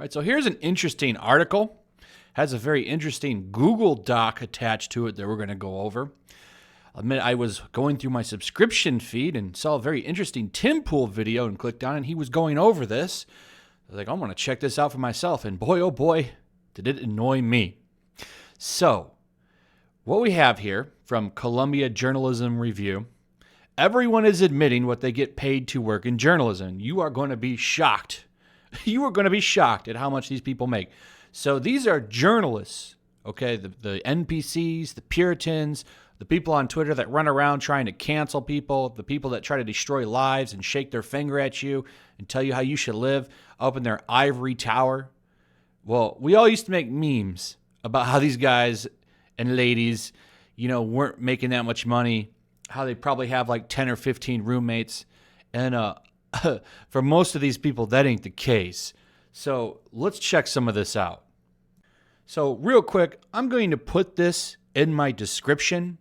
All right, so here's an interesting article. Has a very interesting Google Doc attached to it that we're going to go over. I'll admit I was going through my subscription feed and saw a very interesting Tim Pool video and clicked on it, and he was going over this. I was like, I want to check this out for myself, and boy, oh boy, did it annoy me. So, what we have here from Columbia Journalism Review, everyone is admitting what they get paid to work in journalism. You are going to be shocked. You are going to be shocked at how much these people make. So these are journalists, okay? The NPCs, the Puritans, the people on Twitter that run around trying to cancel people, the people that try to destroy lives and shake their finger at you and tell you how you should live up in their ivory tower. Well, we all used to make memes about how these guys and ladies, weren't making that much money, how they probably have like 10 or 15 roommates. And for most of these people, that ain't the case. So let's check some of this out. So real quick, I'm going to put this in my description.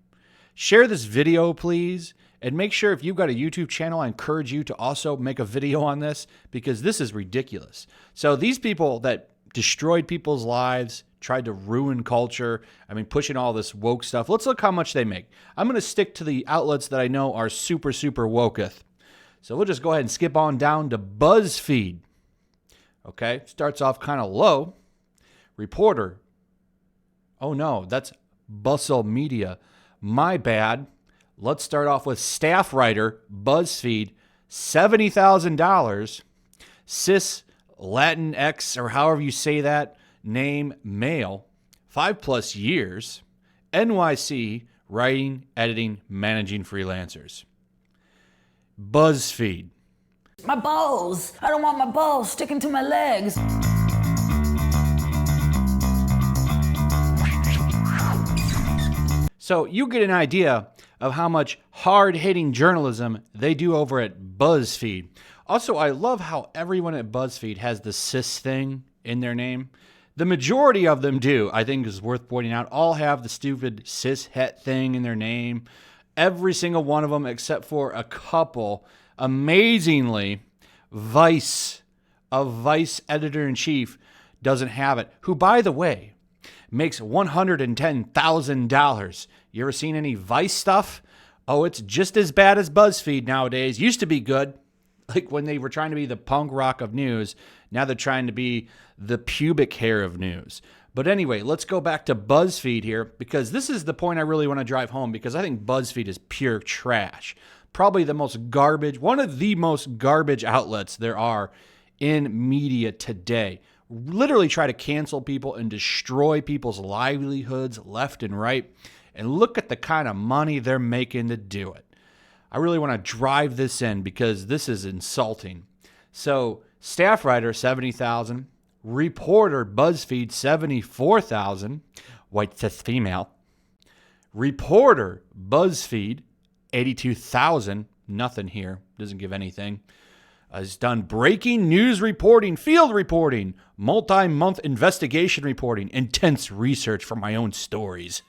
Share this video, please. And make sure if you've got a YouTube channel, I encourage you to also make a video on this because this is ridiculous. So these people that destroyed people's lives, tried to ruin culture, pushing all this woke stuff. Let's look how much they make. I'm going to stick to the outlets that I know are super, super woketh. So we'll just go ahead and skip on down to BuzzFeed. Okay, starts off kind of low. Reporter. Oh no, that's Bustle Media. My bad. Let's start off with staff writer, BuzzFeed, $70,000. Cis Latinx, or however you say that, name male, 5+ years. NYC, writing, editing, managing freelancers. BuzzFeed. My balls. I don't want my balls sticking to my legs. So you get an idea of how much hard-hitting journalism they do over at BuzzFeed. Also, I love how everyone at BuzzFeed has the cis thing in their name. The majority of them do, I think is worth pointing out, all have the stupid cis het thing in their name. Every single one of them, except for a couple. Amazingly, Vice editor-in-chief doesn't have it, who, by the way, makes $110,000. You ever seen any Vice stuff? Oh, it's just as bad as BuzzFeed nowadays. Used to be good, like when they were trying to be the punk rock of news. Now they're trying to be the pubic hair of news. But anyway, let's go back to BuzzFeed here, because this is the point I really want to drive home, because I think BuzzFeed is pure trash. Probably the most garbage, one of the most garbage outlets there are in media today. Literally try to cancel people and destroy people's livelihoods left and right. And look at the kind of money they're making to do it. I really want to drive this in because this is insulting. So, staff writer, $70,000. Reporter, BuzzFeed, $74,000. White cis female. Reporter, BuzzFeed, $82,000. Nothing here. Doesn't give anything. Has done breaking news reporting, field reporting, multi-month investigation reporting, intense research for my own stories.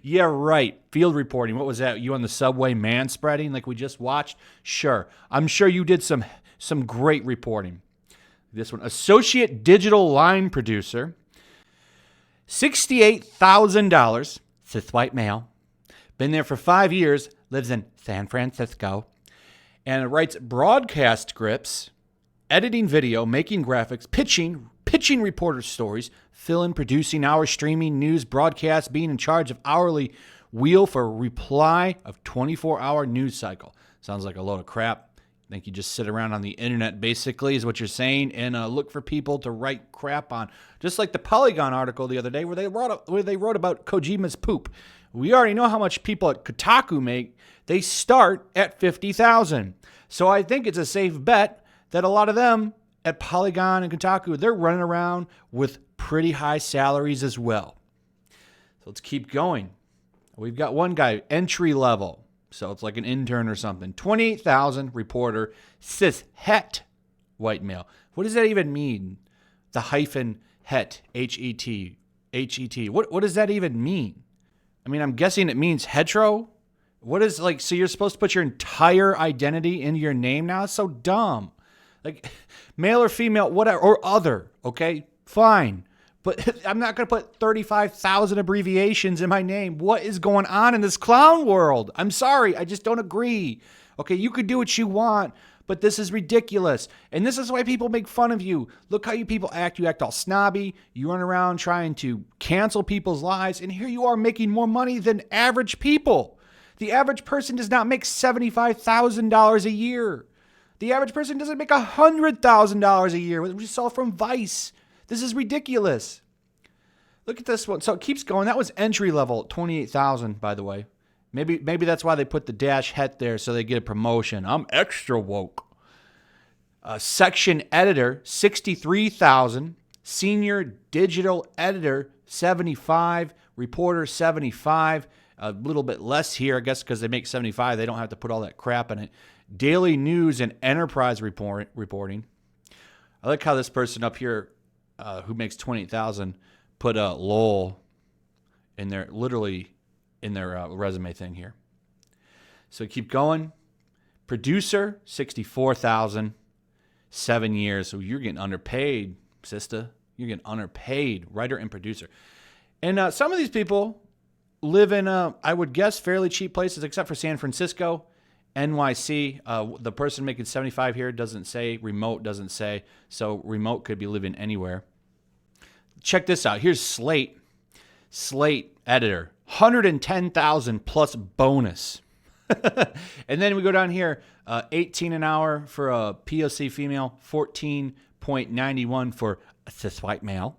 Yeah, right. Field reporting. What was that? You on the subway manspreading like we just watched? Sure. I'm sure you did some great reporting. This one, associate digital line producer, $68,000, cis white male, been there for 5 years, lives in San Francisco, and writes broadcast scripts, editing video, making graphics, pitching reporter stories, filling, producing our streaming news broadcasts, being in charge of hourly wheel for reply of 24-hour news cycle. Sounds like a load of crap. I think you just sit around on the internet, basically, is what you're saying, and look for people to write crap on. Just like the Polygon article the other day where they wrote about Kojima's poop. We already know how much people at Kotaku make. They start at $50,000. So I think it's a safe bet that a lot of them at Polygon and Kotaku, they're running around with pretty high salaries as well. So let's keep going. We've got one guy, entry level. So it's like an intern or something. $28,000, reporter, cis het, white male. What does that even mean? The hyphen het, H-E-T, H-E-T. What does that even mean? I'm guessing it means hetero. What is so you're supposed to put your entire identity into your name now? It's so dumb. Like, male or female, whatever, or other, okay? Fine. But I'm not going to put 35,000 abbreviations in my name. What is going on in this clown world? I'm sorry. I just don't agree. Okay, you could do what you want, but this is ridiculous. And this is why people make fun of you. Look how you people act. You act all snobby. You run around trying to cancel people's lives. And here you are making more money than average people. The average person does not make $75,000 a year. The average person doesn't make $100,000 a year. We saw from Vice. This is ridiculous. Look at this one. So it keeps going. That was entry level, 28,000, by the way. Maybe that's why they put the dash het there so they get a promotion. I'm extra woke. Section editor, 63,000. Senior digital editor, 75. Reporter, 75. A little bit less here, I guess, because they make 75. They don't have to put all that crap in it. Daily news and enterprise reporting. I like how this person up here who makes 28,000 put a lol in their resume thing here. So keep going. Producer, 64,000, 7 years. So you're getting underpaid, sister. You're getting underpaid, writer and producer. And some of these people live in, I would guess, fairly cheap places, except for San Francisco, NYC. The person making 75 here doesn't say. Remote doesn't say. So remote could be living anywhere. Check this out. Here's Slate. Slate editor. 110,000 plus bonus. And then we go down here. 18 an hour for a POC female. 14.91 for a cis white male.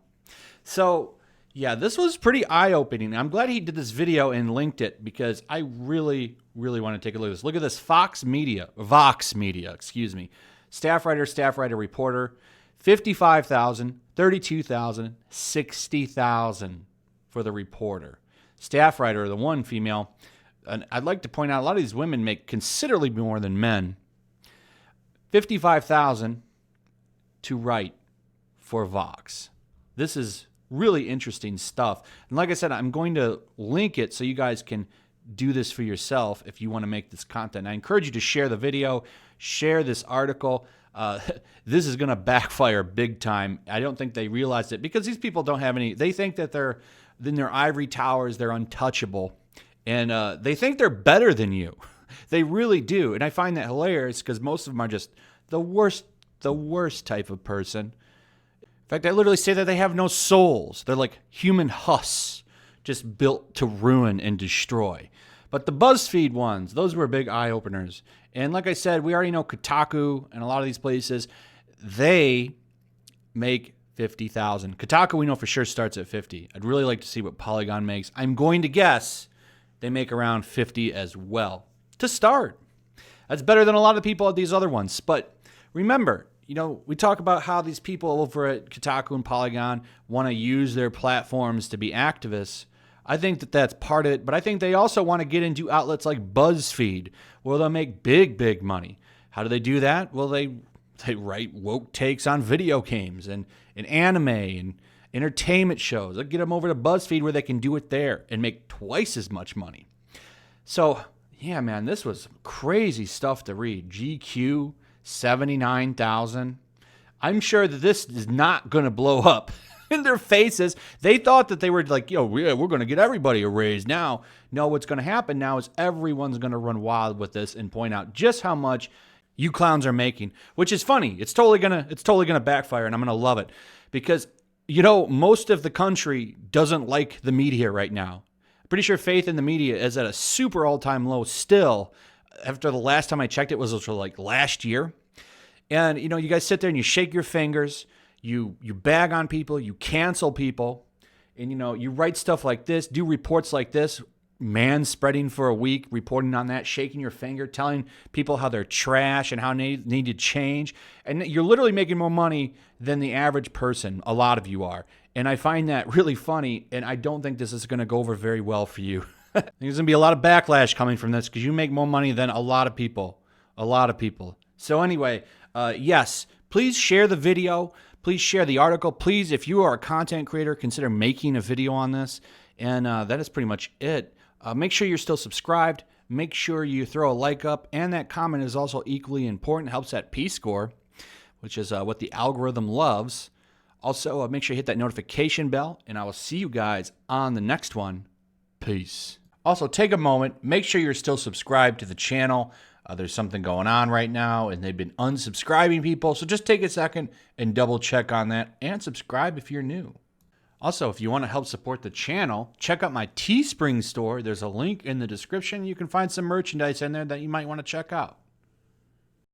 So, yeah, this was pretty eye-opening. I'm glad he did this video and linked it because I really, really want to take a look at this. Look at this. Vox Media, excuse me. Staff writer, reporter. 55,000, 32,000, 60,000 for the reporter. Staff writer, the one female. And I'd like to point out a lot of these women make considerably more than men. 55,000 to write for Vox. This is really interesting stuff. And like I said, I'm going to link it so you guys can do this for yourself if you want to make this content. I encourage you to share the video, share this article. This is going to backfire big time. I don't think they realize it because these people don't have any. They think that they're in their ivory towers, they're untouchable, and they think they're better than you. They really do, and I find that hilarious because most of them are just the worst type of person. In fact, I literally say that they have no souls. They're like human husks, just built to ruin and destroy. But the BuzzFeed ones, those were big eye-openers. And like I said, we already know Kotaku and a lot of these places, they make 50,000. Kotaku, we know for sure, starts at 50. I'd really like to see what Polygon makes. I'm going to guess they make around 50 as well to start. That's better than a lot of people at these other ones. But remember, we talk about how these people over at Kotaku and Polygon want to use their platforms to be activists. I think that that's part of it, but I think they also want to get into outlets like BuzzFeed, where they'll make big money. How do they do that? Well, they write woke takes on video games and anime and entertainment shows. They'll get them over to BuzzFeed where they can do it there and make twice as much money. So, yeah, man, this was crazy stuff to read. GQ, 79,000. I'm sure that this is not going to blow up in their faces. They thought that they were like, we're going to get everybody a raise now. No, what's going to happen now is everyone's going to run wild with this and point out just how much you clowns are making, which is funny. It's totally going to backfire, and I'm going to love it because, most of the country doesn't like the media right now. I'm pretty sure faith in the media is at a super all-time low still. After the last time I checked, it was like last year. And, you guys sit there and you shake your fingers. You bag on people, you cancel people, and you write stuff like this, do reports like this, man spreading for a week, reporting on that, shaking your finger, telling people how they're trash and how they need to change. And you're literally making more money than the average person. A lot of you are. And I find that really funny, and I don't think this is going to go over very well for you. There's going to be a lot of backlash coming from this because you make more money than a lot of people. A lot of people. So anyway, yes, please share the video. Please share the article. Please, if you are a content creator, consider making a video on this. And that is pretty much it. Make sure you're still subscribed. Make sure you throw a like up. And that comment is also equally important. Helps that P-score. which is what the algorithm loves. Also, make sure you hit that notification bell, and I will see you guys on the next one. Peace. Also, take a moment. Make sure you're still subscribed to the channel. There's something going on right now, and they've been unsubscribing people. So just take a second and double check on that, and subscribe if you're new. Also, if you want to help support the channel, check out my Teespring store. There's a link in the description. You can find some merchandise in there that you might want to check out.